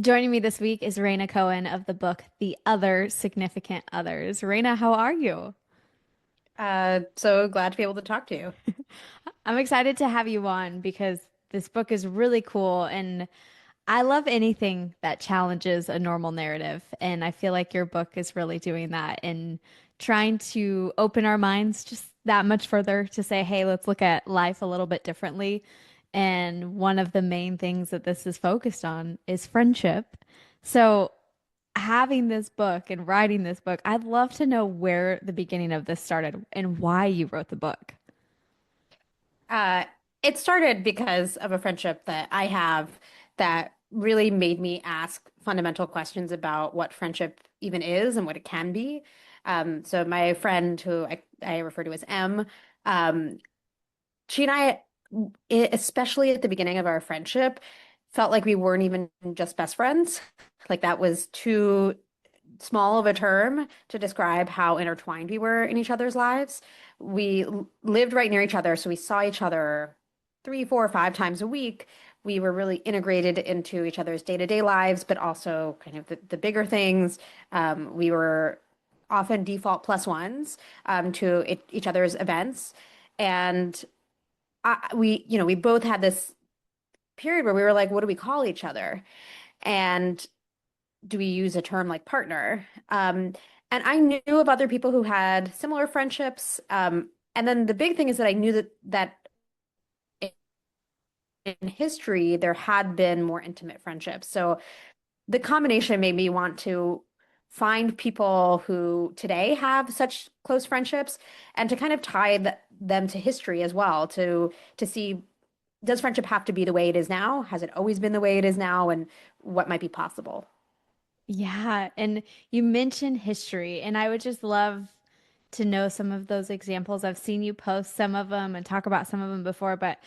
Joining me this week is Reyna Cohen of the book The Other Significant Others. Reyna, how are you? So glad to be able to talk to you. I'm excited to have you on because this book is really cool and I love anything that challenges a normal narrative. And I feel like your book is really doing that and trying to open our minds just that much further to say, hey, let's look at life a little bit differently. And one of the main things that this is focused on is friendship. So having this book and writing this book, I'd love to know where the beginning of this started and why you wrote the book. Uh, it started because of a friendship that I have that really made me ask fundamental questions about what friendship even is and what it can be. So my friend, who I refer to as M, um, she and especially at the beginning of our friendship, felt like we weren't even just best friends. Like that was too small of a term to describe how intertwined we were in each other's lives. We lived right near each other, so we saw each other three, four, 5 times a week. We were really integrated into each other's day-to-day lives, but also kind of the bigger things. We were often default plus ones to each other's events. And we both had this period where we were like, what do we call each other? And do we use a term like partner? And I knew of other people who had similar friendships. And then the big thing is that I knew that in history there had been more intimate friendships. So the combination made me want to find people who today have such close friendships and to kind of tie them to history as well to see, does friendship have to be the way it is now? Has it always been the way it is now? And what might be possible? Yeah, and you mentioned history, and I would just love to know some of those examples. I've seen you post some of them and talk about some of them before, but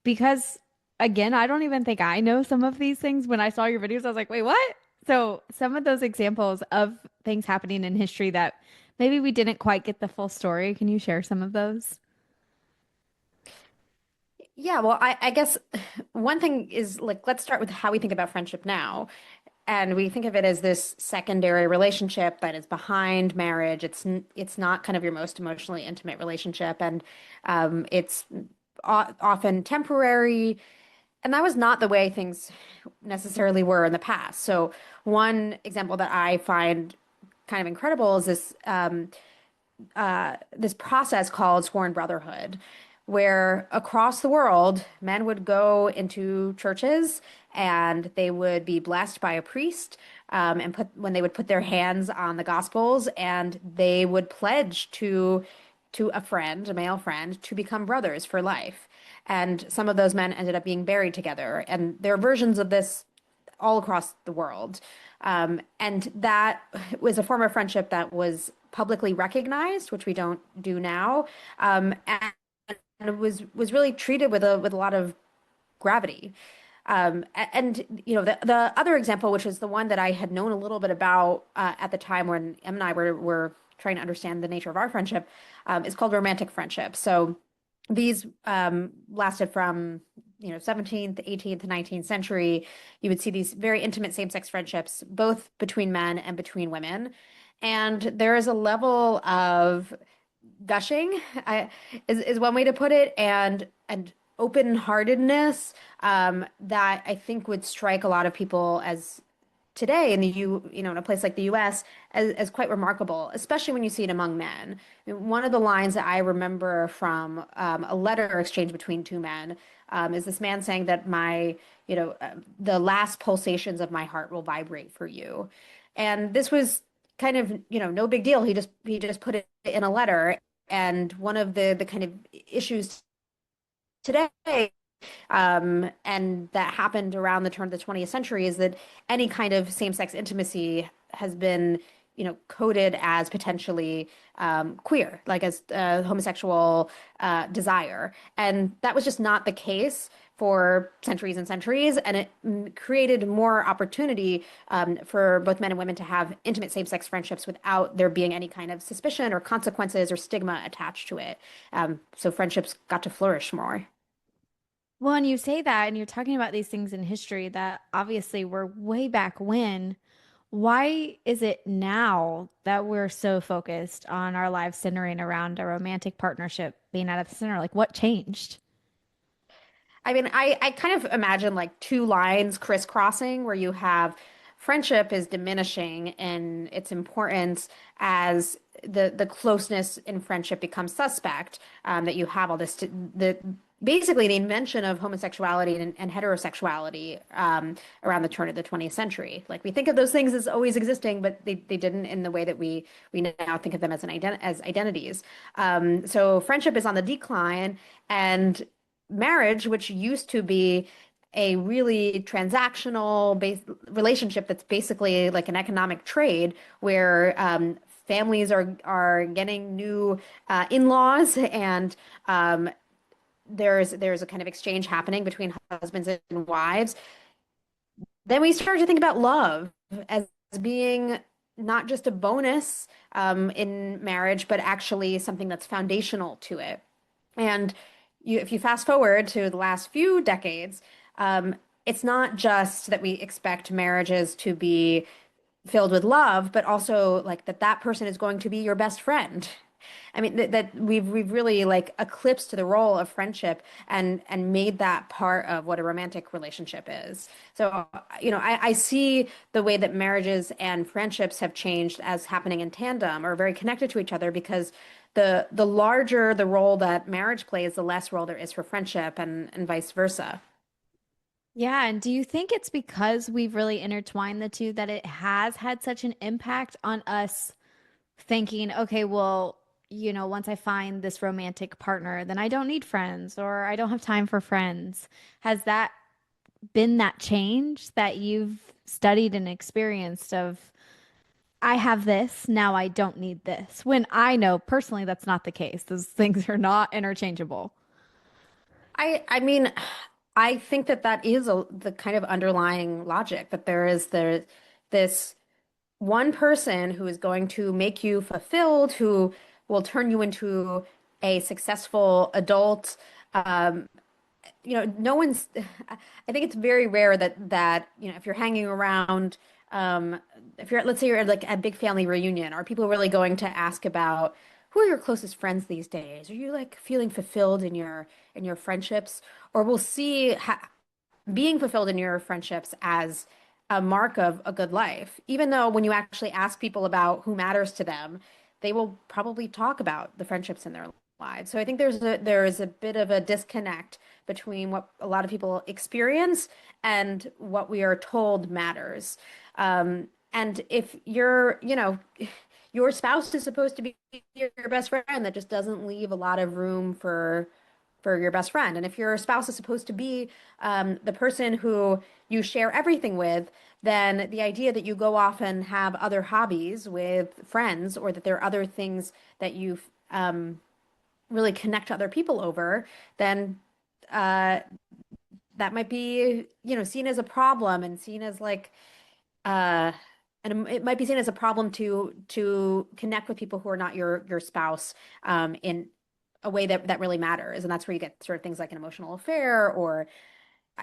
because again, I don't even think I know some of these things. When I saw your videos, I was like, wait, what? So some of those examples of things happening in history that maybe we didn't quite get the full story. Can you share some of those? Yeah, well, I guess one thing is like, let's start with how we think about friendship now. And we think of it as this secondary relationship that is behind marriage. It's not kind of your most emotionally intimate relationship, and it's often temporary. And that was not the way things necessarily were in the past. So one example that I find kind of incredible is this process called sworn brotherhood, where across the world, men would go into churches and they would be blessed by a priest, and when they would put their hands on the gospels, and they would pledge to a friend, a male friend, to become brothers for life. And some of those men ended up being buried together. And there are versions of this all across the world. And that was a form of friendship that was publicly recognized, which we don't do now, and it was really treated with a lot of gravity. And the other example, which is the one that I had known a little bit about at the time when Em and I were trying to understand the nature of our friendship, is called romantic friendship. So these lasted from 17th, 18th, 19th century. You would see these very intimate same-sex friendships, both between men and between women. And there is a level of gushing, is one way to put it, and open-heartedness that I think would strike a lot of people as today in in a place like the US as quite remarkable, especially when you see it among men. I mean, one of the lines that I remember from a letter exchange between two men is this man saying that the last pulsations of my heart will vibrate for you. And this was kind of, no big deal. He just put it in a letter. And one of the kind of issues today, and that happened around the turn of the 20th century, is that any kind of same-sex intimacy has been, coded as potentially queer, like as homosexual desire. And that was just not the case for centuries and centuries. And it created more opportunity for both men and women to have intimate same-sex friendships without there being any kind of suspicion or consequences or stigma attached to it. So friendships got to flourish more. Well, and you say that, and you're talking about these things in history that obviously were way back when. Why is it now that we're so focused on our lives centering around a romantic partnership being at the center? Like, what changed? I mean, I kind of imagine like two lines crisscrossing where you have friendship is diminishing in its importance as the closeness in friendship becomes suspect. That you have all this basically the invention of homosexuality and heterosexuality around the turn of the 20th century. Like we think of those things as always existing, but they didn't in the way that we now think of them as as identities. So friendship is on the decline, and marriage, which used to be a really transactional based relationship that's basically like an economic trade where families are getting new in-laws and there's a kind of exchange happening between husbands and wives. Then we start to think about love as being not just a bonus in marriage, but actually something that's foundational to it. And if you fast forward to the last few decades, um, it's not just that we expect marriages to be filled with love, but also like that person is going to be your best friend. I mean that we've really like eclipsed the role of friendship and made that part of what a romantic relationship is. So, I see the way that marriages and friendships have changed as happening in tandem or very connected to each other because the larger the role that marriage plays, the less role there is for friendship and vice versa. Yeah, and do you think it's because we've really intertwined the two that it has had such an impact on us thinking, okay, well, once I find this romantic partner, then I don't need friends or I don't have time for friends. Has that been that change that you've studied and experienced of, I have this, now I don't need this? When I know personally that's not the case. Those things are not interchangeable. I mean, I think that is the kind of underlying logic that there this one person who is going to make you fulfilled, who will turn you into a successful adult. Um, no one's, I think it's very rare that if you're hanging around, if you're, let's say you're at like a big family reunion, are people really going to ask about who are your closest friends these days? Are you like feeling fulfilled in your friendships? Or we'll see being fulfilled in your friendships as a mark of a good life. Even though when you actually ask people about who matters to them, they will probably talk about the friendships in their lives. So I think there is a bit of a disconnect between what a lot of people experience and what we are told matters. And if your spouse is supposed to be your best friend, that just doesn't leave a lot of room for your best friend. And if your spouse is supposed to be the person who you share everything with, then the idea that you go off and have other hobbies with friends or that there are other things that you really connect to other people over, then uh, that might be, seen as a problem and seen as like, uh, and it might be seen as a problem to connect with people who are not your spouse in a way that really matters. And that's where you get sort of things like an emotional affair or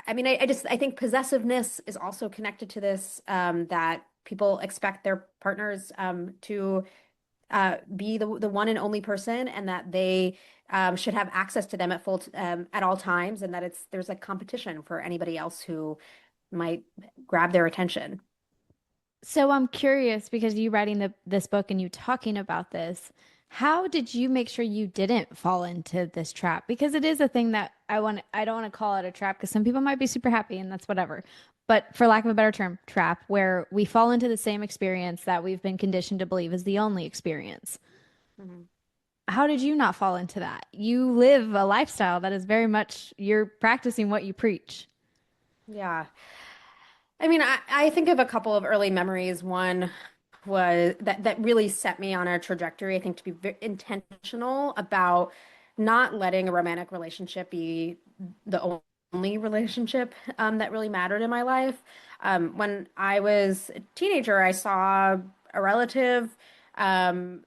I mean, I think possessiveness is also connected to this, that people expect their partners to be the one and only person, and that they should have access to them at all times, and that there's like competition for anybody else who might grab their attention. So I'm curious because you writing this book and you talking about this, how did you make sure you didn't fall into this trap? Because it is a thing that I don't want to call it a trap because some people might be super happy and that's whatever. But for lack of a better term, trap, where we fall into the same experience that we've been conditioned to believe is the only experience. Mhm. How did you not fall into that? You live a lifestyle that is very much you're practicing what you preach. Yeah. I mean, I think of a couple of early memories. One was that really set me on a trajectory, I think, to be very intentional about not letting a romantic relationship be the only relationship that really mattered in my life. When I was a teenager, I saw a relative um,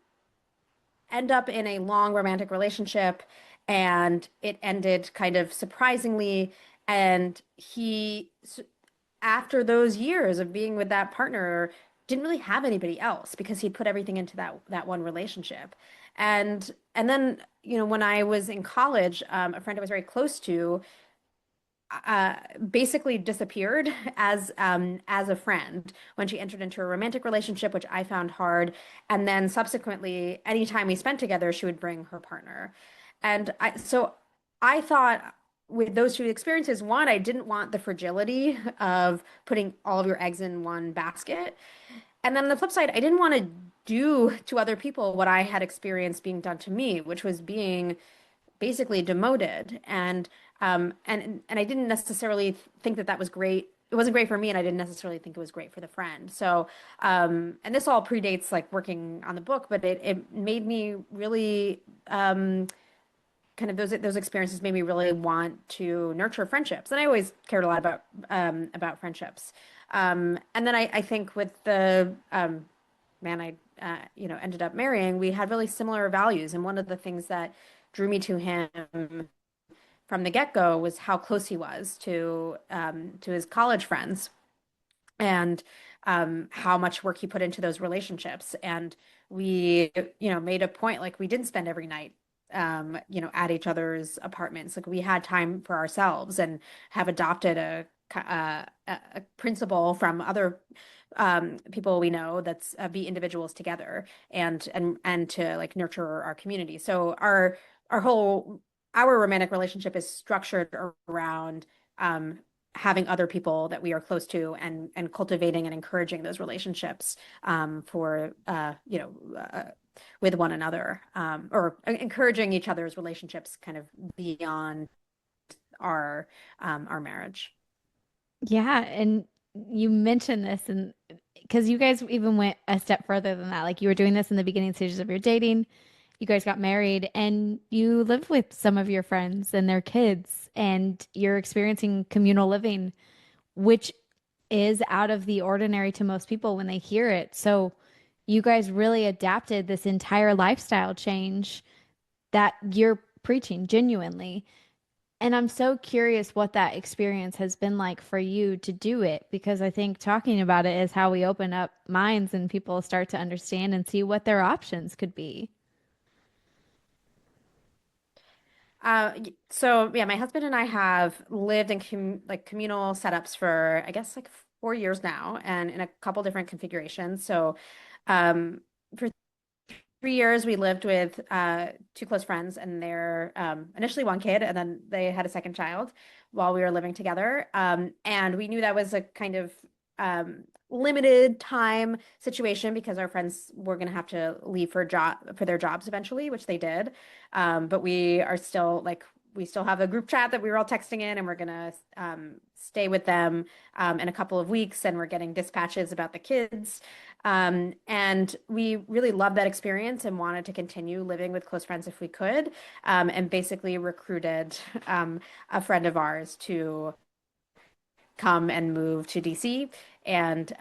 end up in a long romantic relationship, and it ended kind of surprisingly. And after those years of being with that partner, didn't really have anybody else because he put everything into that one relationship. And then, when I was in college, a friend I was very close to uh, basically disappeared as a friend when she entered into a romantic relationship, which I found hard. And then subsequently, anytime we spent together, she would bring her partner. I thought with those two experiences, one, I didn't want the fragility of putting all of your eggs in one basket. And then on the flip side, I didn't want to do to other people what I had experienced being done to me, which was being basically demoted. And I didn't necessarily think that that was great. It wasn't great for me, and I didn't necessarily think it was great for the friend. So, and this all predates like working on the book, but it made me really kind of those experiences made me really want to nurture friendships. And I always cared a lot about friendships. And then I think with the man I ended up marrying, we had really similar values. And one of the things that drew me to him from the get-go was how close he was to his college friends and how much work he put into those relationships. And we, made a point like we didn't spend every night, at each other's apartments. Like we had time for ourselves and have adopted a principle from other people we know that's be individuals together and to like nurture our community. So our whole our romantic relationship is structured around um, having other people that we are close to and cultivating and encouraging those relationships for with one another or encouraging each other's relationships kind of beyond our marriage. Yeah, and you mentioned this, and because you guys even went a step further than that. Like you were doing this in the beginning stages of your dating. You guys got married and you lived with some of your friends and their kids, and you're experiencing communal living, which is out of the ordinary to most people when they hear it. So you guys really adapted this entire lifestyle change that you're preaching genuinely. And I'm so curious what that experience has been like for you to do it, because I think talking about it is how we open up minds and people start to understand and see what their options could be. So yeah, my husband and I have lived in communal setups for I guess like 4 years now, and in a couple different configurations. So, for 3 years we lived with two close friends, and they're initially one kid, and then they had a second child while we were living together. And we knew that was a kind of limited time situation because our friends were going to have to leave for their jobs eventually, which they did. But we are still like we still have a group chat that we were all texting in, and we're gonna stay with them in a couple of weeks, and we're getting dispatches about the kids. And we really loved that experience and wanted to continue living with close friends if we could, and basically recruited a friend of ours to come and move to DC and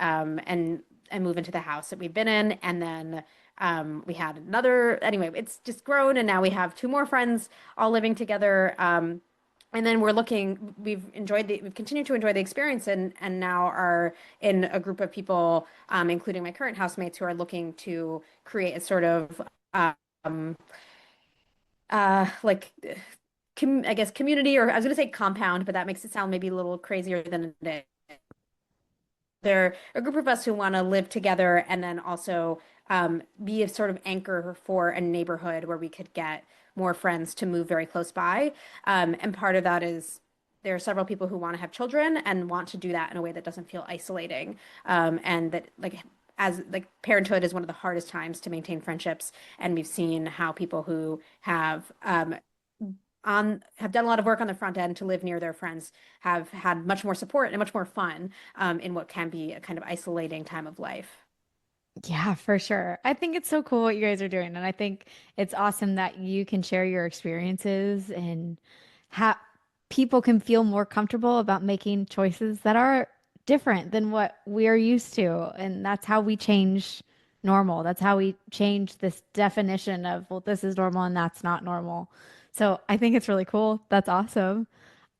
move into the house that we've been in. And then we had another, anyway, it's just grown. And now we have two more friends all living together. And then we've continued to enjoy the experience and now are in a group of people, including my current housemates, who are looking to create a sort of, um, like, I guess community, or I was going to say compound, but that makes it sound maybe a little crazier than it is. They're a group of us who want to live together and then also be a sort of anchor for a neighborhood where we could get more friends to move very close by. And part of that is there are several people who want to have children and want to do that in a way that doesn't feel isolating. And that as like parenthood is one of the hardest times to maintain friendships. And we've seen how people who have done a lot of work on the front end to live near their friends have had much more support and much more fun in what can be a kind of isolating time of life. Yeah, for sure. I think it's so cool what you guys are doing. And I think it's awesome that you can share your experiences and how people can feel more comfortable about making choices that are different than what we are used to. And that's how we change normal. That's how we change this definition of, well, this is normal and that's not normal. So I think it's really cool. That's awesome.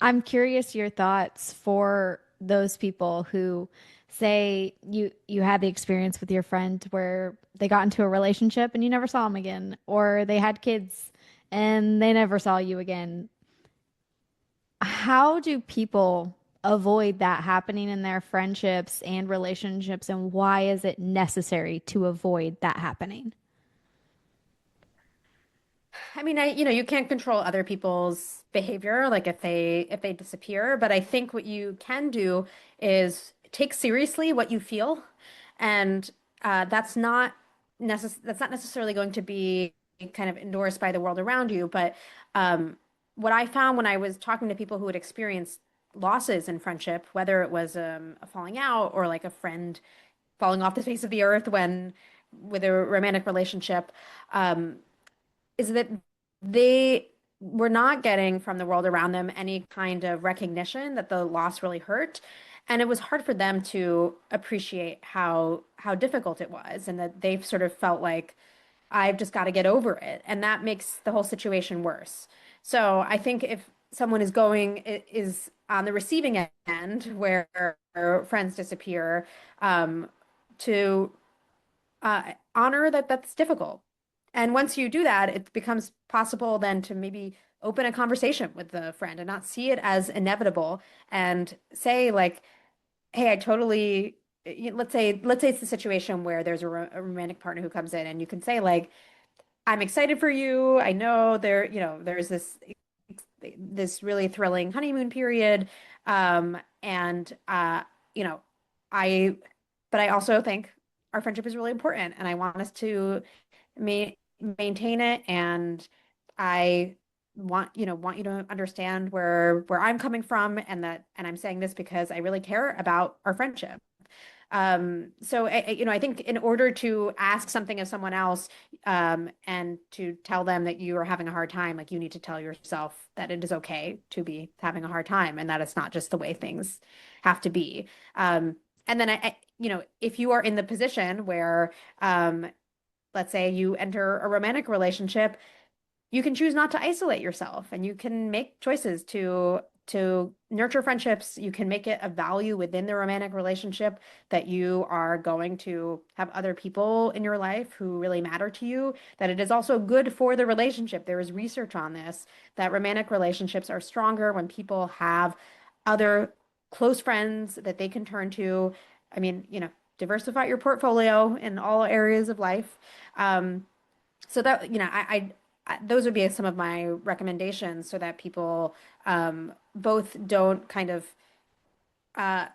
I'm curious your thoughts for those people who say you had the experience with your friend where they got into a relationship and you never saw them again, or they had kids and they never saw you again. How do people avoid that happening in their friendships and relationships, and why is it necessary to avoid that happening? I mean, you can't control other people's behavior, like if they disappear, but I think what you can do is take seriously what you feel, and that's not necessarily going to be kind of endorsed by the world around you. But um, what I found when I was talking to people who had experienced losses in friendship, whether it was a falling out or like a friend falling off the face of the earth when with a romantic relationship. Um, is that they were not getting from the world around them any kind of recognition that the loss really hurt. And it was hard for them to appreciate how difficult it was, and that they've sort of felt like I've just got to get over it. And that makes the whole situation worse. So I think if someone is on the receiving end where friends disappear, um, to honor that that's difficult. And once you do that, it becomes possible then to maybe open a conversation with the friend and not see it as inevitable and say like, hey, I totally, let's say it's the situation where there's a romantic partner who comes in and you can say like, I'm excited for you. I know there's this really thrilling honeymoon period. And you know, I but I also think our friendship is really important and I want us to ma maintain it, and I want you to understand where I'm coming from, and I'm saying this because I really care about our friendship. So I think in order to ask something of someone else, and to tell them that you are having a hard time, like you need to tell yourself that it is okay to be having a hard time and that it's not just the way things have to be. Um, and then if you are in the position where, let's say you enter a romantic relationship, you can choose not to isolate yourself and you can make choices to nurture friendships. You can make it a value within the romantic relationship that you are going to have other people in your life who really matter to you, that it is also good for the relationship. There is research on this, that romantic relationships are stronger when people have other close friends that they can turn to. I mean, diversify your portfolio in all areas of life. Um, so that, those would be some of my recommendations so that people both don't kind of uh,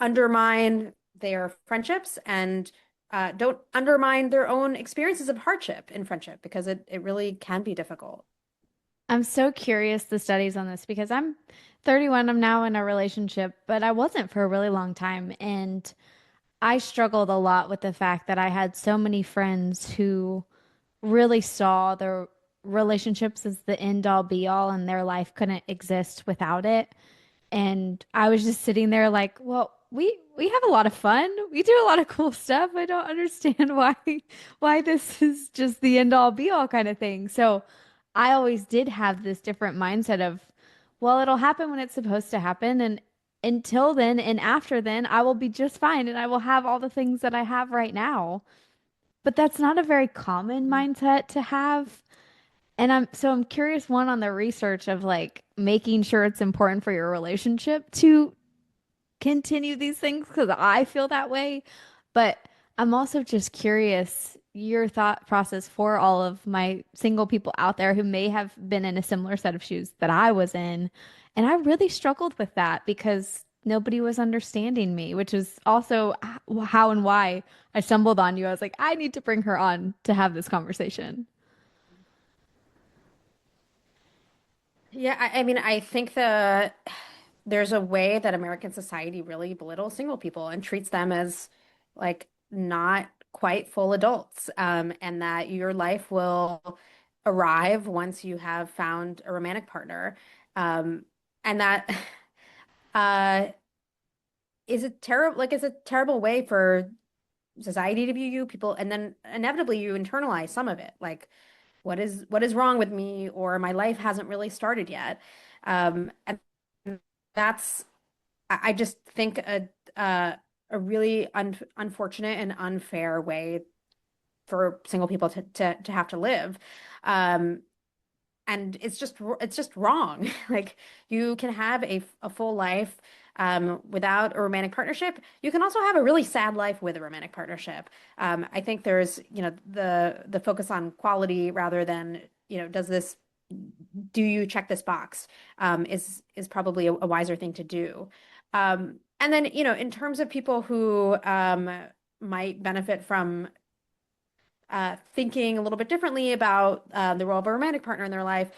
undermine their friendships and don't undermine their own experiences of hardship in friendship because it really can be difficult. I'm so curious the studies on this because I'm 31, I'm now in a relationship, but I wasn't for a really long time. And I struggled a lot with the fact that I had so many friends who really saw their relationships as the end all be all and their life couldn't exist without it. And I was just sitting there like, well, we have a lot of fun. We do a lot of cool stuff. I don't understand why this is just the end all be all kind of thing. So I always did have this different mindset of, well, it'll happen when it's supposed to happen, and until then and after then, I will be just fine and I will have all the things that I have right now. But that's not a very common mindset to have. And I'm curious one on the research of like making sure it's important for your relationship to continue these things because I feel that way. But I'm also just curious your thought process for all of my single people out there who may have been in a similar set of shoes that I was in. And I really struggled with that because nobody was understanding me, which is also how and why I stumbled on you. I was like, I need to bring her on to have this conversation. Yeah, I mean, I think there's a way that American society really belittles single people and treats them as like not quite full adults, and that your life will arrive once you have found a romantic partner, and that uh, is a terrible like it's a terrible way for society to view you, people, and then inevitably you internalize some of it, like. what is wrong with me, or my life hasn't really started yet. And that's I just think a really unfortunate and unfair way for single people to have to live. Um, and it's just wrong. Like you can have a full life without a romantic partnership. You can also have a really sad life with a romantic partnership. I think there's, the focus on quality rather than, do you check this box, is probably a wiser thing to do. And then, in terms of people who might benefit from thinking a little bit differently about the role of a romantic partner in their life.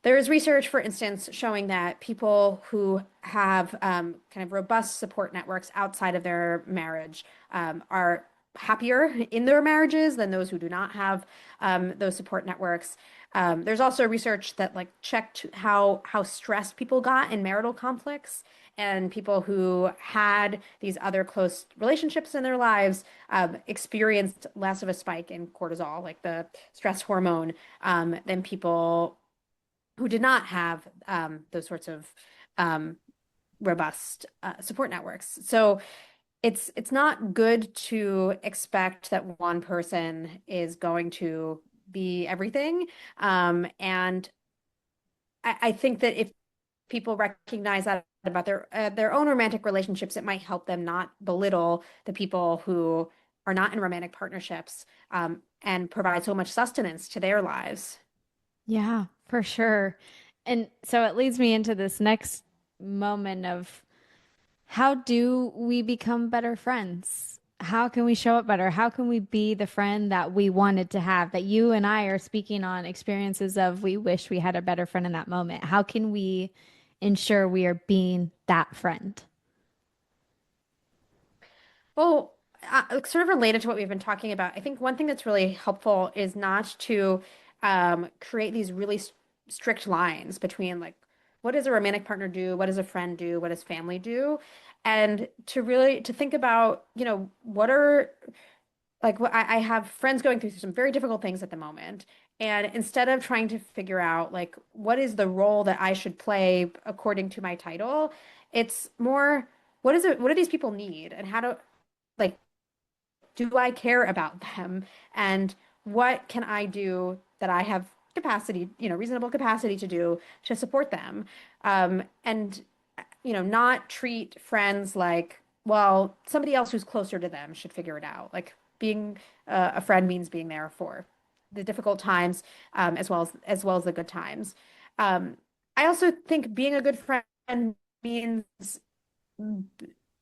There is research, for instance, showing that people who have kind of robust support networks outside of their marriage are happier in their marriages than those who do not have those support networks. There's also research that like checked how stressed people got in marital conflicts, and people who had these other close relationships in their lives experienced less of a spike in cortisol, like the stress hormone, than people who did not have those sorts of um, robust support networks. So it's not good to expect that one person is going to be everything. And I think that if people recognize that about their own romantic relationships, it might help them not belittle the people who are not in romantic partnerships, and provide so much sustenance to their lives. Yeah, for sure. And so it leads me into this next moment of how do we become better friends? How can we show up better? How can we be the friend that we wanted to have? That you and I are speaking on experiences of we wish we had a better friend in that moment. How can we ensure we are being that friend? Well, sort of related to what we've been talking about, I think one thing that's really helpful is not to create these really strict lines between like what does a romantic partner do, what does a friend do, what does family do, and to think about, what are like what I have friends going through some very difficult things at the moment. And instead of trying to figure out like what is the role that I should play according to my title, it's more what do these people need, and how like do I care about them, and what can I do that I have capacity, reasonable capacity to do to support them. And not treat friends like, well, somebody else who's closer to them should figure it out. Like being a friend means being there for the difficult times, as well as the good times. Um, I also think being a good friend means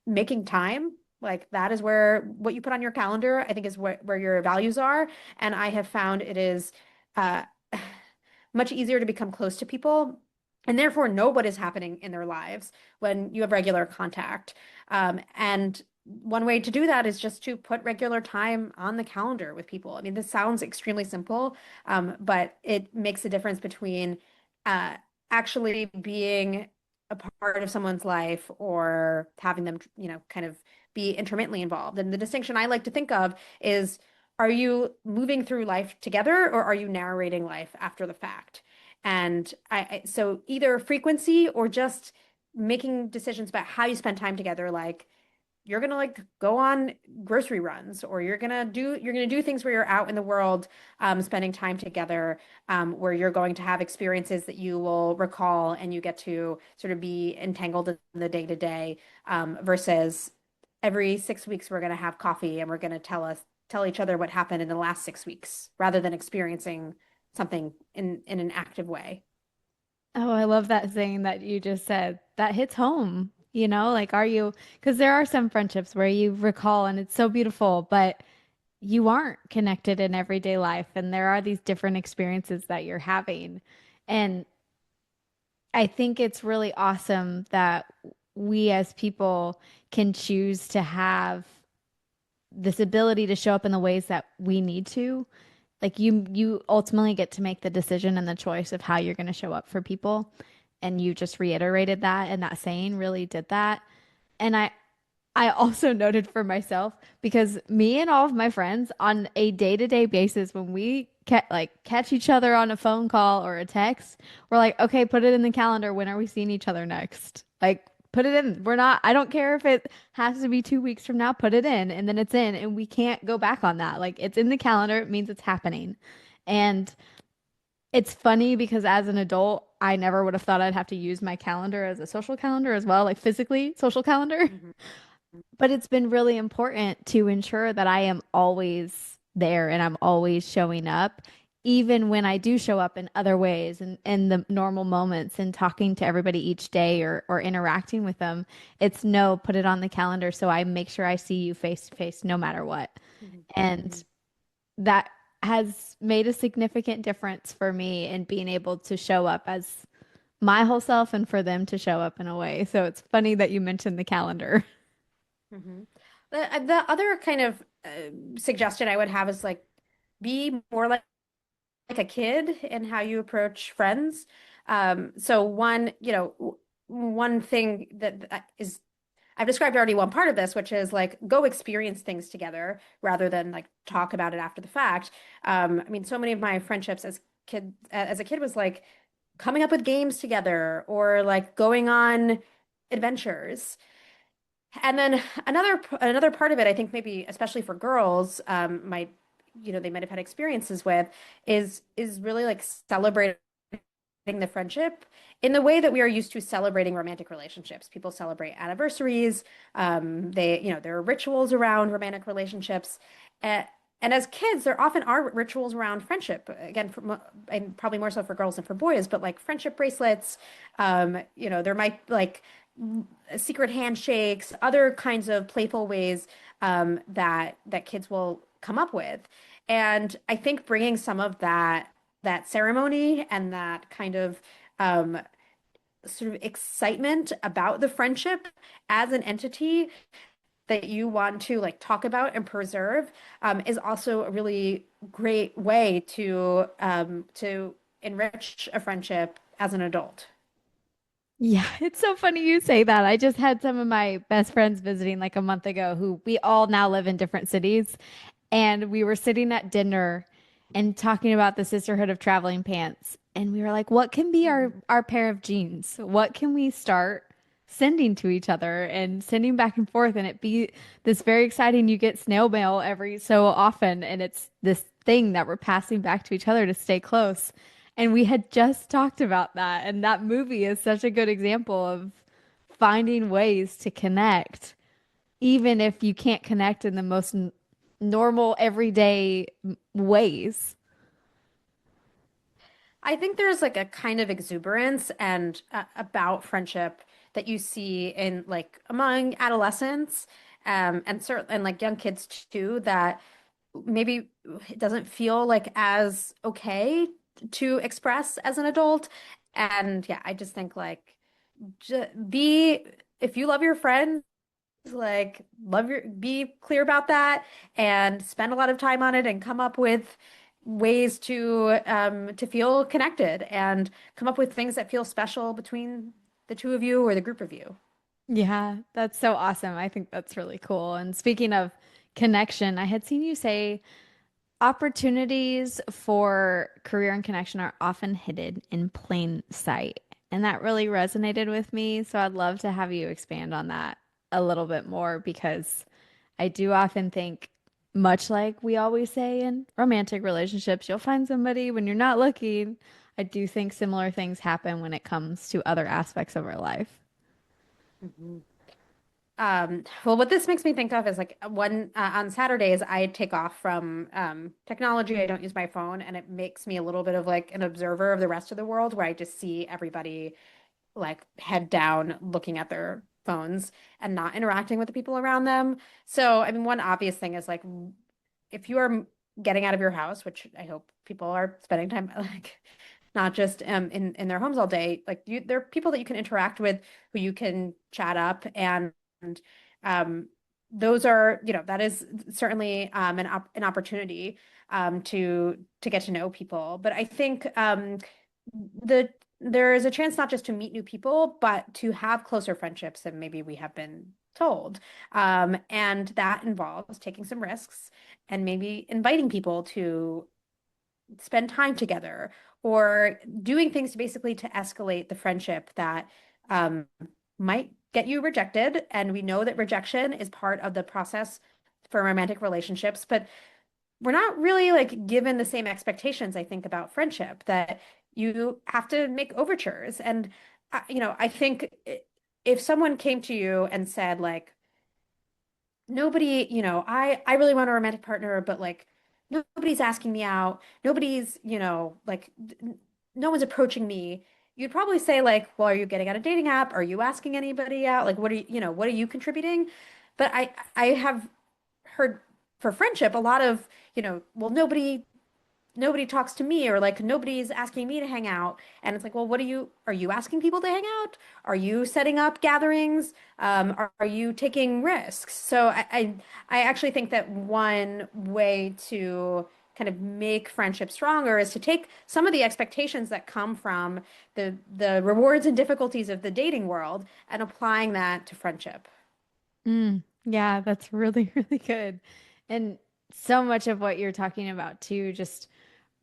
making time. Like that is where what you put on your calendar, I think, is where your values are. And I have found it is uh, much easier to become close to people and therefore know what is happening in their lives when you have regular contact. And one way to do that is just to put regular time on the calendar with people. I mean, this sounds extremely simple, but it makes a difference between uh, actually being a part of someone's life or having them, kind of be intermittently involved. And the distinction I like to think of is, are you moving through life together, or are you narrating life after the fact? And so either frequency or just making decisions about how you spend time together, like you're gonna like go on grocery runs, or you're gonna do things where you're out in the world, spending time together, where you're going to have experiences that you will recall, and you get to sort of be entangled in the day to day, versus every 6 weeks we're gonna have coffee and we're gonna tell each other what happened in the last 6 weeks, rather than experiencing something in an active way. Oh, I love that thing that you just said. That hits home. Like, are you, because there are some friendships where you recall and it's so beautiful, but you aren't connected in everyday life. And there are these different experiences that you're having. And I think it's really awesome that we as people can choose to have this ability to show up in the ways that we need to. Like you ultimately get to make the decision and the choice of how you're going to show up for people. And you just reiterated that, and that saying really did that. And I also noted for myself because me and all of my friends on a day-to-day basis, when we catch each other on a phone call or a text, we're like, okay, put it in the calendar. When are we seeing each other next? Like, put it in. We're not, I don't care if it has to be 2 weeks from now, put it in, and then it's in, and we can't go back on that. Like, it's in the calendar, it means it's happening. And it's funny because as an adult, I never would have thought I'd have to use my calendar as a social calendar as well, like physically social calendar. Mhm. But it's been really important to ensure that I am always there and I'm always showing up, even when I do show up in other ways and in the normal moments and talking to everybody each day or interacting with them. It's no, put it on the calendar so I make sure I see you face to face no matter what. Mhm. And Mhm. that has made a significant difference for me in being able to show up as my whole self and for them to show up in a way. So it's funny that you mentioned the calendar. Mhm. The other kind of suggestion I would have is like be more like a kid in how you approach friends. So one, one thing that is I've described already one part of this, which is like go experience things together rather than like talk about it after the fact. I mean, so many of my friendships as a kid was like coming up with games together or like going on adventures. And then another part of it, I think maybe especially for girls, might they might have had experiences with is really like celebrating the friendship in the way that we are used to celebrating romantic relationships. People celebrate anniversaries. There are rituals around romantic relationships. Uh, and as kids, there often are rituals around friendship. Again, and probably more so for girls than for boys, but like friendship bracelets. There might like secret handshakes, other kinds of playful ways that kids will come up with. And I think bringing some of that ceremony and that kind of um, sort of excitement about the friendship as an entity that you want to like talk about and preserve is also a really great way to enrich a friendship as an adult. Yeah, it's so funny you say that. I just had some of my best friends visiting like a month ago who we all now live in different cities. And we were sitting at dinner and talking about the sisterhood of traveling pants. And we were like, what can be Mhm. our pair of jeans? What can we start sending to each other and sending back and forth? And it be this very exciting. You get snail mail every so often, and it's this thing that we're passing back to each other to stay close. And we had just talked about that. And that movie is such a good example of finding ways to connect even if you can't connect in the most normal, everyday ways. I think there's like a kind of exuberance and about friendship that you see in like among adolescents, and like young kids too, that maybe it doesn't feel like as okay to express as an adult. And yeah, I just think like j be if you love your friends, like be clear about that and spend a lot of time on it and come up with ways to feel connected and come up with things that feel special between the two of you or the group of you. Yeah, that's so awesome. I think that's really cool. And speaking of connection, I had seen you say opportunities for career and connection are often hidden in plain sight. And that really resonated with me. So I'd love to have you expand on that a little bit more because I do often think, much like we always say in romantic relationships, you'll find somebody when you're not looking. I do think similar things happen when it comes to other aspects of our life. Mhm. Well, what this makes me think of is like one on Saturdays, I take off from technology. I don't use my phone, and it makes me a little bit of like an observer of the rest of the world where I just see everybody like head down looking at their phones and not interacting with the people around them. So, I mean, one obvious thing is like if you are getting out of your house, which I hope people are spending time like not just in their homes all day, like there are people that you can interact with who you can chat up and um those are, that is certainly an opportunity to get to know people. But I think the there is a chance not just to meet new people, but to have closer friendships than maybe we have been told. And that involves taking some risks and maybe inviting people to spend time together or doing things basically to escalate the friendship that um, might get you rejected. And we know that rejection is part of the process for romantic relationships, but we're not really like given the same expectations, I think, about friendship that you have to make overtures. And, I think if someone came to you and said, like, nobody, I really want a romantic partner, but like nobody's asking me out. Nobody's, like no one's approaching me. You'd probably say like, well, are you getting on a dating app? Are you asking anybody out? Like, what are you contributing? But I have heard for friendship a lot of, well, nobody talks to me or like nobody's asking me to hang out. And it's like, well, are you asking people to hang out? Are you setting up gatherings? Are you taking risks? So I actually think that one way to kind of make friendship stronger is to take some of the expectations that come from the rewards and difficulties of the dating world and applying that to friendship. Yeah, that's really, really good. And so much of what you're talking about too just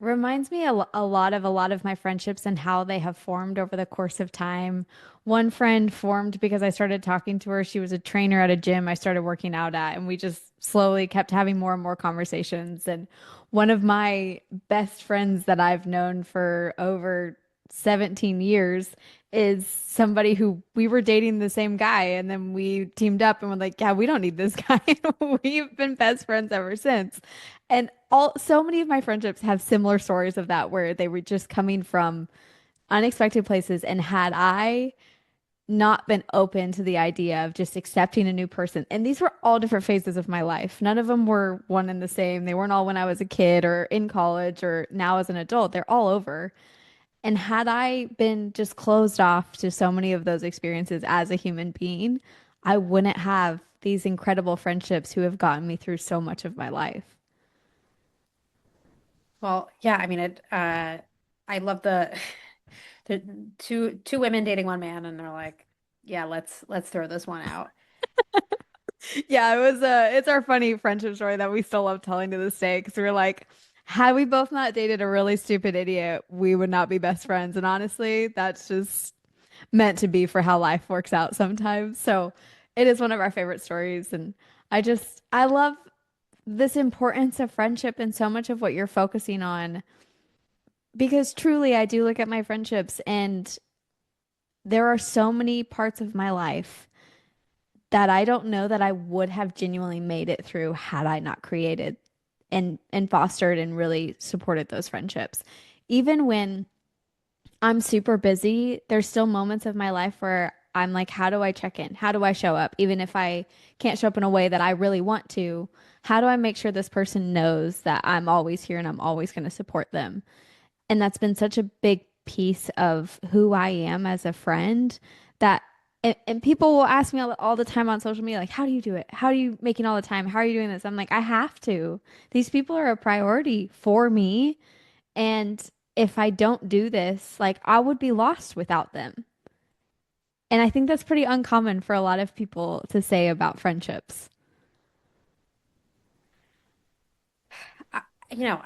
reminds me a lot of my friendships and how they have formed over the course of time. One friend formed because I started talking to her. She was a trainer at a gym I started working out at, and we just slowly kept having more and more conversations. And one of my best friends that I've known for over 17 years is somebody who we were dating the same guy, and then we teamed up and we're like, yeah, we don't need this guy. We've been best friends ever since. And so many of my friendships have similar stories of that where they were just coming from unexpected places. And had I not been open to the idea of just accepting a new person, and these were all different phases of my life. None of them were one and the same. They weren't all when I was a kid or in college or now as an adult. They're all over. And had I been just closed off to so many of those experiences as a human being, I wouldn't have these incredible friendships who have gotten me through so much of my life. Well, yeah, I mean I love the two women dating one man and they're like, yeah, let's throw this one out. Yeah, it's our funny friendship story that we still love telling to this day because we're like, had we both not dated a really stupid idiot, we would not be best friends. And honestly, that's just meant to be for how life works out sometimes. So it is one of our favorite stories. And I love this importance of friendship and so much of what you're focusing on because truly I do look at my friendships and there are so many parts of my life that I don't know that I would have genuinely made it through had I not created and fostered and really supported those friendships. Even when I'm super busy, there's still moments of my life where I'm like, how do I check in? How do I show up? Even if I can't show up in a way that I really want to, how do I make sure this person knows that I'm always here and I'm always going to support them? And that's been such a big piece of who I am as a friend that and people will ask me all the time on social media, like, how do you do it? How are you making all the time? How are you doing this? I'm like, I have to. These people are a priority for me. And if I don't do this, like, I would be lost without them. And I think that's pretty uncommon for a lot of people to say about friendships. I,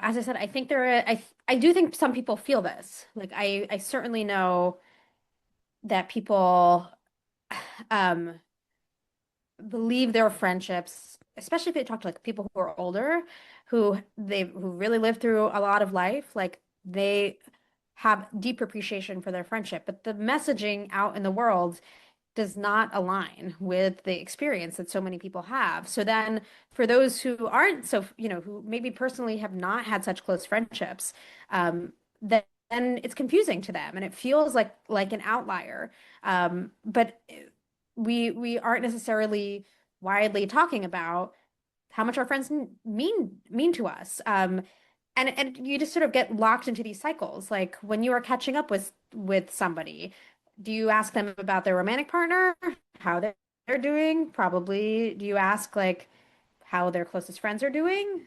as I said, I think I do think some people feel this. Like I certainly know that people um believe their friendships, especially if they talk to like people who are older, who really lived through a lot of life, like they have deep appreciation for their friendship. But the messaging out in the world does not align with the experience that so many people have. So then for those who aren't so, who maybe personally have not had such close friendships, then it's confusing to them and it feels like an outlier. But we aren't necessarily widely talking about how much our friends mean to us. And you just sort of get locked into these cycles. Like when you are catching up with somebody, do you ask them about their romantic partner, how they're doing? Probably. Do you ask like how their closest friends are doing?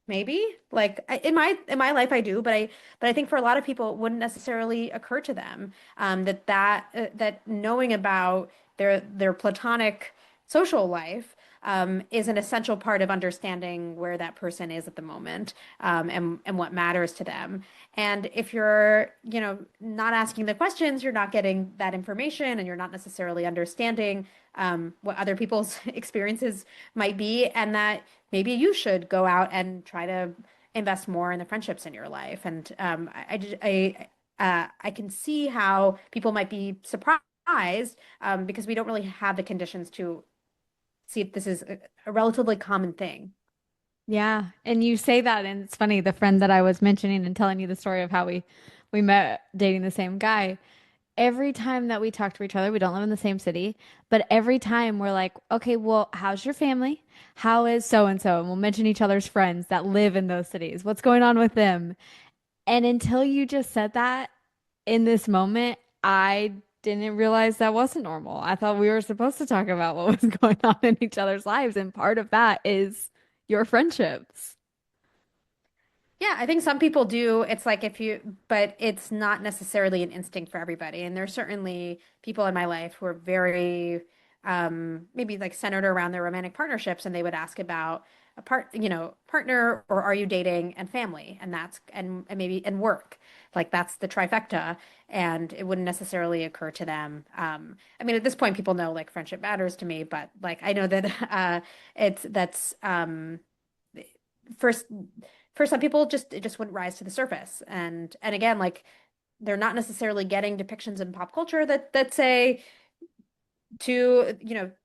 Maybe. Like in my life I do, but I think for a lot of people it wouldn't necessarily occur to them that knowing about their platonic social life is an essential part of understanding where that person is at the moment, and what matters to them. And if you're, not asking the questions, you're not getting that information, and you're not necessarily understanding what other people's experiences might be, and that maybe you should go out and try to invest more in the friendships in your life. And I can see how people might be surprised, because we don't really have the conditions to see if this is a relatively common thing. Yeah. And you say that, and it's funny, the friend that I was mentioning and telling you the story of how we met dating the same guy. Every time that we talk to each other, we don't live in the same city, but every time we're like, okay, well, how's your family? How is so and so? And we'll mention each other's friends that live in those cities. What's going on with them? And until you just said that in this moment, I didn't realize that wasn't normal. I thought we were supposed to talk about what was going on in each other's lives. And part of that is your friendships. Yeah, I think some people do. It's like if you, but it's not necessarily an instinct for everybody. And there's certainly people in my life who are very, maybe like centered around their romantic partnerships, and they would ask about partner, or are you dating, and family, and and maybe and work. Like that's the trifecta, and it wouldn't necessarily occur to them. I mean, at this point, people know like friendship matters to me, but like I know that it's that's first for some people just it just wouldn't rise to the surface. And again, like they're not necessarily getting depictions in pop culture that say to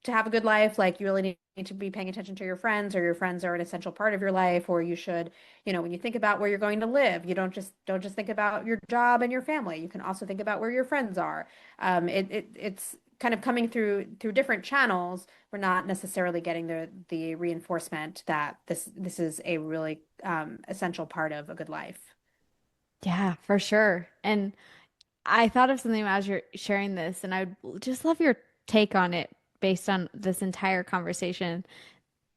have a good life, like you really need to be paying attention to your friends, or your friends are an essential part of your life, or you should, when you think about where you're going to live, you don't just think about your job and your family. You can also think about where your friends are. It's kind of coming through different channels. We're not necessarily getting the reinforcement that this is a really essential part of a good life. Yeah, for sure. And I thought of something as you're sharing this, and I would just love your take on it based on this entire conversation.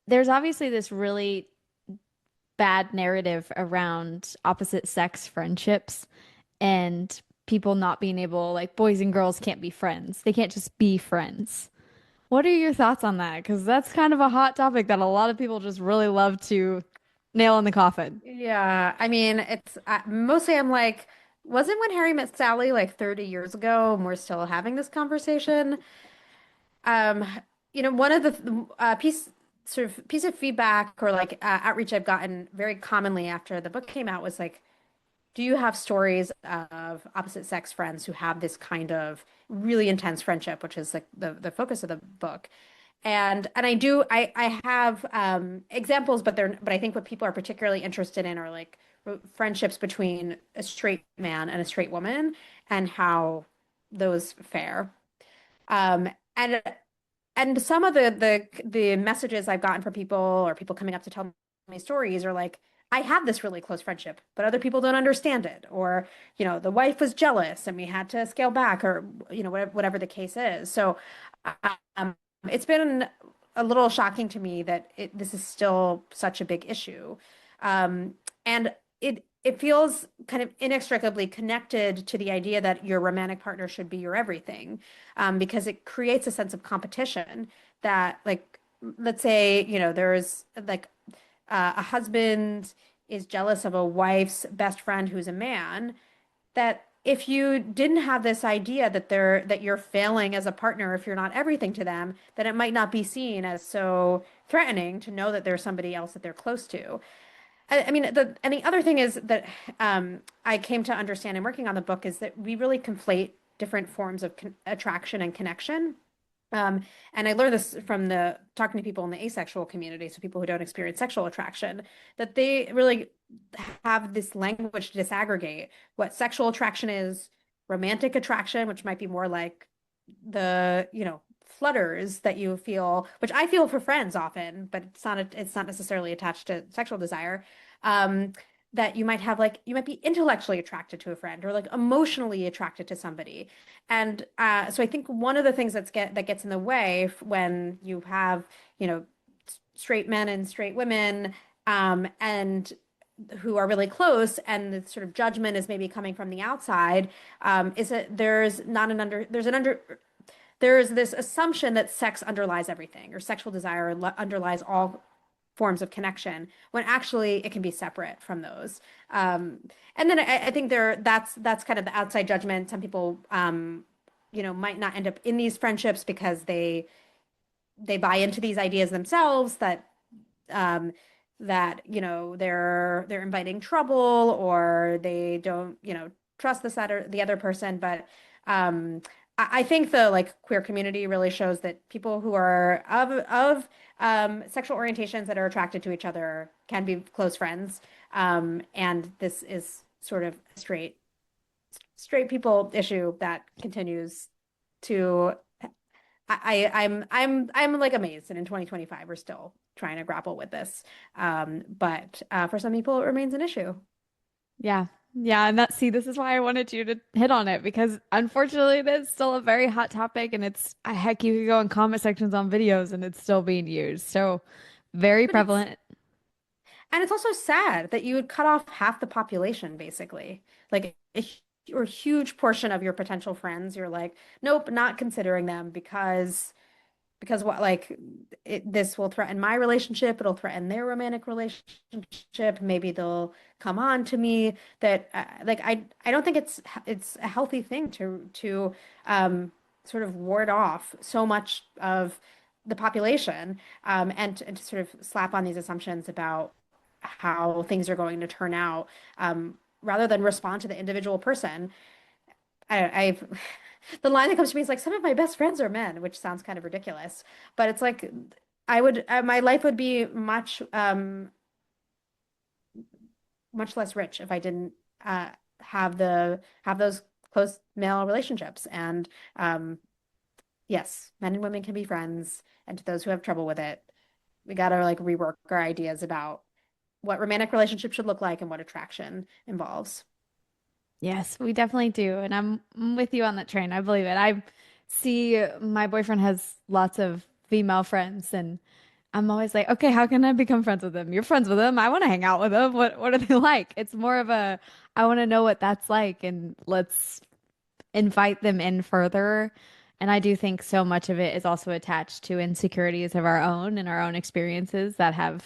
There's obviously this really bad narrative around opposite sex friendships and people not being able, like, boys and girls can't be friends. They can't just be friends. What are your thoughts on that? Because that's kind of a hot topic that a lot of people just really love to nail in the coffin. Yeah, I mean, it's mostly I'm like, wasn't when Harry met Sally like 30 years ago, and we're still having this conversation? Um, one of the piece of feedback, or like outreach I've gotten very commonly after the book came out was like, do you have stories of opposite sex friends who have this kind of really intense friendship, which is like the focus of the book? And I have examples, but I think what people are particularly interested in are like friendships between a straight man and a straight woman, and how those fare. Um, and and some of the messages I've gotten from people, or people coming up to tell me stories, are like, I have this really close friendship, but other people don't understand it. Or, the wife was jealous and we had to scale back, or, whatever the case is. So, um, it's been a little shocking to me that this is still such a big issue. And it feels kind of inextricably connected to the idea that your romantic partner should be your everything, because it creates a sense of competition that, like, let's say, there's like a husband is jealous of a wife's best friend who's a man, that if you didn't have this idea that you're failing as a partner if you're not everything to them, then it might not be seen as so threatening to know that there's somebody else that they're close to. I mean, the other thing is that I came to understand in working on the book is that we really conflate different forms of attraction and connection. Um, and I learned this from the talking to people in the asexual community, so people who don't experience sexual attraction, that they really have this language to disaggregate what sexual attraction is, romantic attraction, which might be more like the, flutters that you feel, which I feel for friends often, but it's not necessarily attached to sexual desire. Um, that you might have, like, you might be intellectually attracted to a friend, or like emotionally attracted to somebody. And so I think one of the things that gets in the way when you have, straight men and straight women, and who are really close, and the sort of judgment is maybe coming from the outside, is that there's not an under there's an under there's this assumption that sex underlies everything, or sexual desire underlies all forms of connection, when actually it can be separate from those. And then I think that's kind of the outside judgment. Some people, might not end up in these friendships because they buy into these ideas themselves um, that they're inviting trouble, or they don't trust this other the other person. But I think the like queer community really shows that people who are of sexual orientations that are attracted to each other can be close friends. And this is sort of a straight people issue that continues to I'm like amazed, and in 2025 we're still trying to grapple with this. But for some people it remains an issue. Yeah. Yeah. And this is why I wanted you to hit on it because unfortunately it is still a very hot topic and heck, you could go in comment sections on videos and it's still being used. So very But it's prevalent. and it's also sad that you would cut off half the population, basically. Like or a huge portion of your potential friends, you're like, nope, not considering them because what like this will threaten my relationship, it'll threaten their romantic relationship, maybe they'll come on to me. That like I don't think it's a healthy thing to sort of ward off so much of the population, and to sort of slap on these assumptions about how things are going to turn out, rather than respond to the individual person. I've the line that comes to me is like, some of my best friends are men, which sounds kind of ridiculous, but it's like my life would be much less rich if I didn't have those close male relationships. And yes, men and women can be friends, and to those who have trouble with it, we gotta like rework our ideas about what romantic relationships should look like and what attraction involves. Yes, we definitely do. And I'm with you on that train. I believe it. I see my boyfriend has lots of female friends and I'm always like, okay, how can I become friends with them? You're friends with them. I want to hang out with them. What are they like? It's more of a I want to know what that's like and let's invite them in further. And I do think so much of it is also attached to insecurities of our own and our own experiences that have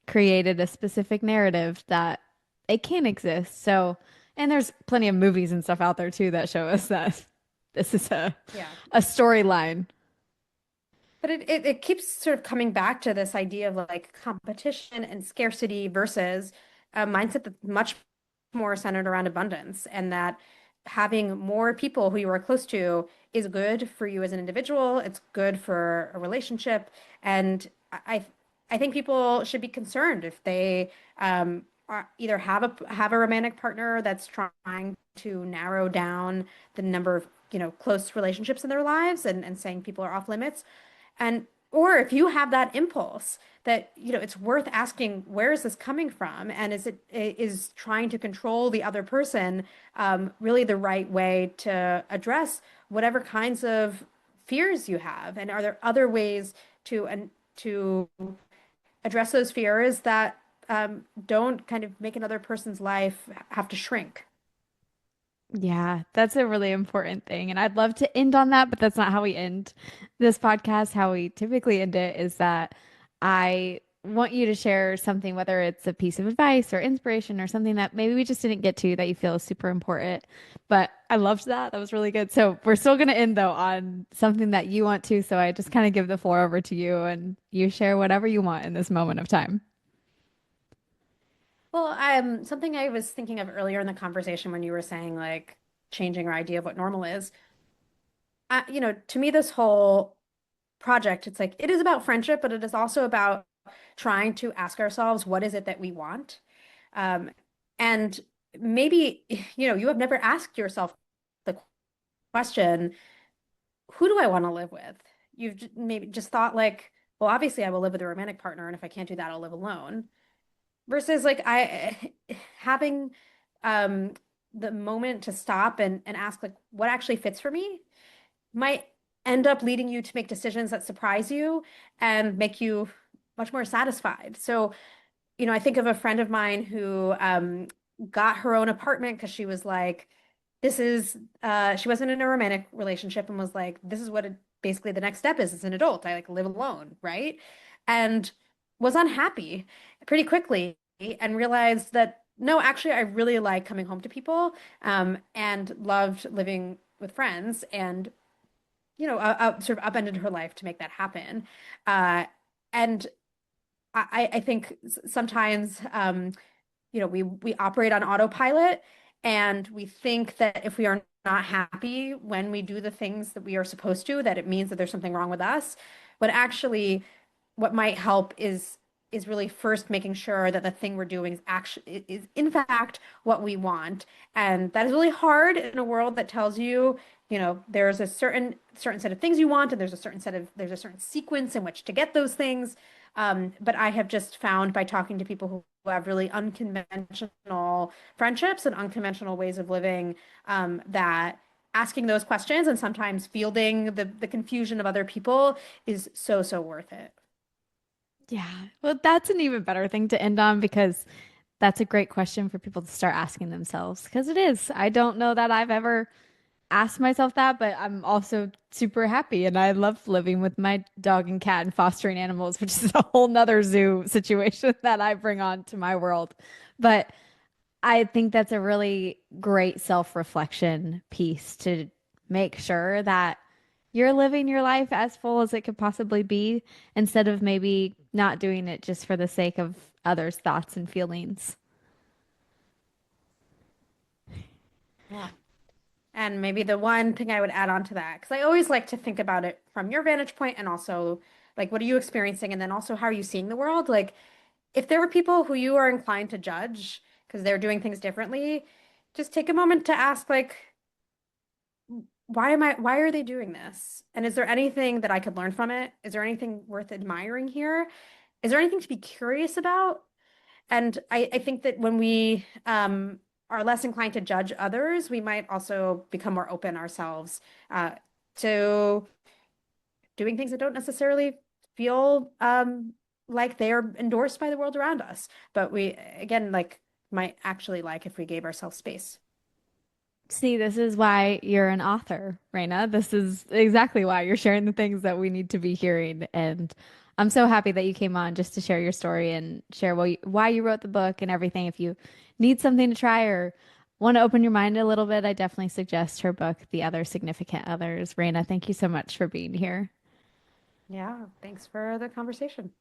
created a specific narrative that it can exist. So, and there's plenty of movies and stuff out there too that show us that this is Yeah. a storyline. But it keeps sort of coming back to this idea of like competition and scarcity versus a mindset that's much more centered around abundance, and that having more people who you are close to is good for you as an individual, it's good for a relationship. And I think people should be concerned if they either have a romantic partner that's trying to narrow down the number of close relationships in their lives, and saying people are off limits, and or if you have that impulse that it's worth asking, where is this coming from, and is trying to control the other person really the right way to address whatever kinds of fears you have, and are there other ways to address those fears that don't kind of make another person's life have to shrink. Yeah, that's a really important thing. And I'd love to end on that, but that's not how we end this podcast. How we typically end it is that I want you to share something, whether it's a piece of advice or inspiration or something that maybe we just didn't get to that you feel is super important. But I loved that. That was really good. So we're still going to end though on something that you want to. So I just kind of give the floor over to you and you share whatever you want in this moment of time. Well, something I was thinking of earlier in the conversation when you were saying like changing our idea of what normal is. To me, this whole project, it's like it is about friendship, but it is also about trying to ask ourselves, what is it that we want? Um, and maybe, you have never asked yourself the question, who do I want to live with? Maybe just thought like, well, obviously I will live with a romantic partner, and if I can't do that, I'll live alone. Versus like I having um the moment to stop and ask like what actually fits for me might end up leading you to make decisions that surprise you and make you much more satisfied. So, I think of a friend of mine who got her own apartment because she was like this is she wasn't in a romantic relationship and was like, this is what basically the next step is as an adult. I like live alone, right? And was unhappy pretty quickly and realized that no, actually, I really like coming home to people, and loved living with friends, and sort of upended her life to make that happen. And I think sometimes we operate on autopilot, and we think that if we are not happy when we do the things that we are supposed to, that it means that there's something wrong with us. But actually, what might help is really first making sure that the thing we're doing is in fact what we want. And that is really hard in a world that tells you, there's a certain set of things you want, and there's a certain sequence in which to get those things. But I have just found by talking to people who have really unconventional friendships and unconventional ways of living, that asking those questions and sometimes fielding the confusion of other people is so, so worth it. Yeah. Well, that's an even better thing to end on because that's a great question for people to start asking themselves because it is. I don't know that I've ever asked myself that, but I'm also super happy and I love living with my dog and cat and fostering animals, which is a whole nother zoo situation that I bring on to my world. But I think that's a really great self-reflection piece to make sure that you're living your life as full as it could possibly be instead of maybe not doing it just for the sake of others' thoughts and feelings. Yeah. And maybe the one thing I would add on to that, because I always like to think about it from your vantage point and also like what are you experiencing and then also how are you seeing the world? Like if there were people who you are inclined to judge because they're doing things differently, just take a moment to ask like why are they doing this? And is there anything that I could learn from it? Is there anything worth admiring here? Is there anything to be curious about? And I think that when we are less inclined to judge others, we might also become more open ourselves, to doing things that don't necessarily feel like they are endorsed by the world around us. But we, again, like might actually like if we gave ourselves space. See, this is why you're an author, Reyna. This is exactly why you're sharing the things that we need to be hearing. And I'm so happy that you came on just to share your story and share why you wrote the book and everything. If you need something to try or want to open your mind a little bit, I definitely suggest her book, The Other Significant Others. Reyna, thank you so much for being here. Yeah, thanks for the conversation.